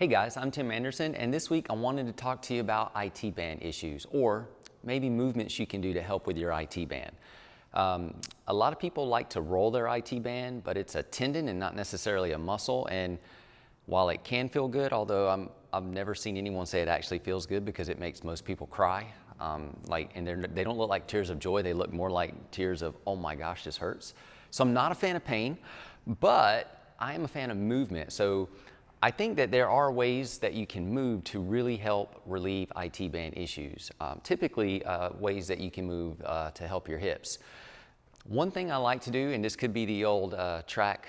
Hey guys, I'm Tim Anderson, and this week I wanted to talk to you about IT band issues, or maybe movements you can do to help with your IT band. A lot of people like to roll their IT band, but it's a tendon and not necessarily a muscle. And while it can feel good, although I've never seen anyone say it actually feels good because it makes most people cry. They don't look like tears of joy. They look more like tears of, oh my gosh, this hurts. So I'm not a fan of pain, but I am a fan of movement. So I think that there are ways that you can move to really help relieve IT band issues. Typically, ways that you can move to help your hips. One thing I like to do, and this could be the old track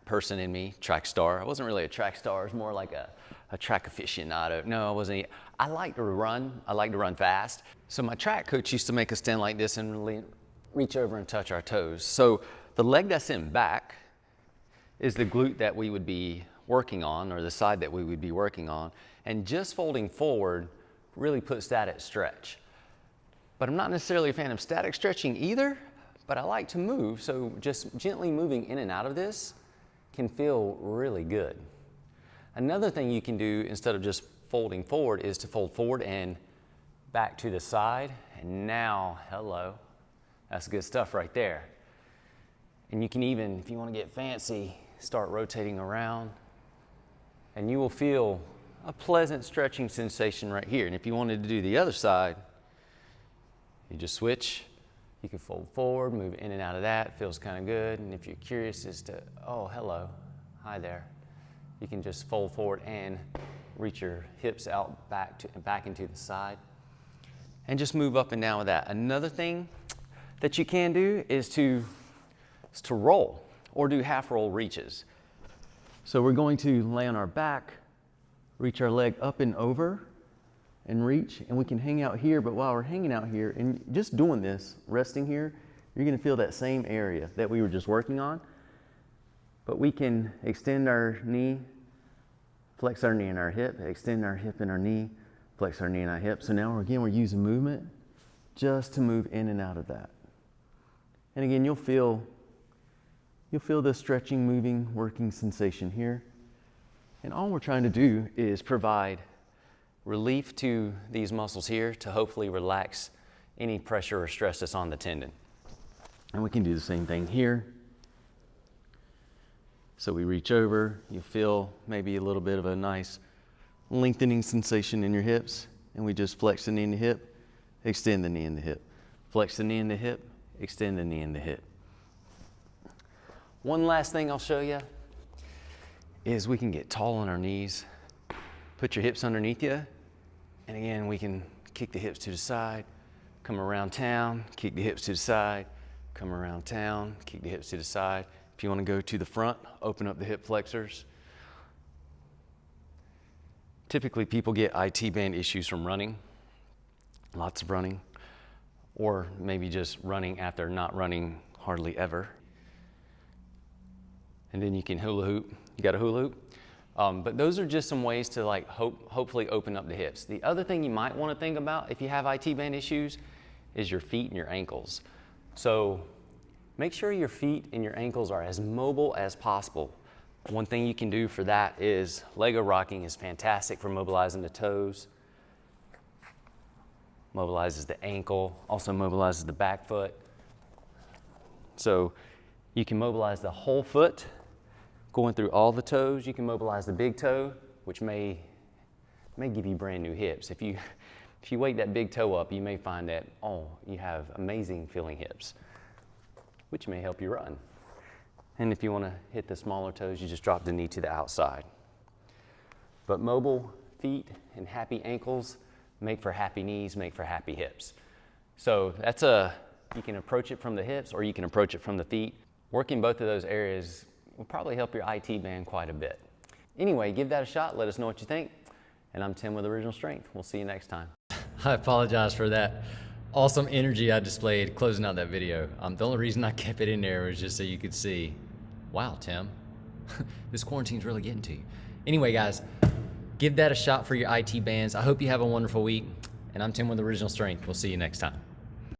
person in me, track star. I wasn't really a track star. I was more like a track aficionado. No, I wasn't. I like to run. I like to run fast. So my track coach used to make us stand like this and really reach over and touch our toes. So the leg that's in back is the glute that we would be working on, or the side that we would be working on, and just folding forward really puts that at stretch. But I'm not necessarily a fan of static stretching either, but I like to move, so just gently moving in and out of this can feel really good. Another thing you can do instead of just folding forward is to fold forward and back to the side, and now, hello, that's good stuff right there. And you can even, if you want to get fancy, start rotating around, and you will feel a pleasant stretching sensation right here. And if you wanted to do the other side, you just switch. You can fold forward, move in and out of that. It feels kind of good. And if you're curious as to, oh, hello, hi there, you can just fold forward and reach your hips out back into the side, and just move up and down with that. Another thing that you can do is to roll or do half roll reaches. So we're going to lay on our back, reach our leg up and over, and reach, and we can hang out here. But while we're hanging out here and just doing this, resting here, you're going to feel that same area that we were just working on. But we can extend our knee, flex our knee and our hip, extend our hip and our knee, flex our knee and our hip. So now we're using movement just to move in and out of that. And again, you'll feel the stretching, moving, working sensation here. And all we're trying to do is provide relief to these muscles here to hopefully relax any pressure or stress that's on the tendon. And we can do the same thing here. So we reach over, you feel maybe a little bit of a nice lengthening sensation in your hips, and we just flex the knee and the hip, extend the knee and the hip. Flex the knee and the hip, extend the knee and the hip. One last thing I'll show you is we can get tall on our knees. Put your hips underneath you, and again, we can kick the hips to the side, come around town, kick the hips to the side, come around town, kick the hips to the side. If you want to go to the front, open up the hip flexors. Typically, people get IT band issues from running, lots of running, or maybe just running after not running hardly ever. And then you can hula hoop. You got a hula hoop? But those are just some ways to hopefully open up the hips. The other thing you might want to think about if you have IT band issues is your feet and your ankles. So make sure your feet and your ankles are as mobile as possible. One thing you can do for that is Lego rocking is fantastic for mobilizing the toes, mobilizes the ankle, also mobilizes the back foot. So you can mobilize the whole foot, going through all the toes. You can mobilize the big toe, which may give you brand new hips. If you wake that big toe up, you may find that, oh, you have amazing feeling hips, which may help you run. And if you want to hit the smaller toes, you just drop the knee to the outside. But mobile feet and happy ankles make for happy knees, make for happy hips. So you can approach it from the hips, or you can approach it from the feet. Working both of those areas will probably help your IT band quite a bit. Anyway, give that a shot. Let us know what you think. And I'm Tim with Original Strength. We'll see you next time. I apologize for that awesome energy I displayed closing out that video. The only reason I kept it in there was just so you could see, wow, Tim, this quarantine's really getting to you. Anyway, guys, give that a shot for your IT bands. I hope you have a wonderful week. And I'm Tim with Original Strength. We'll see you next time.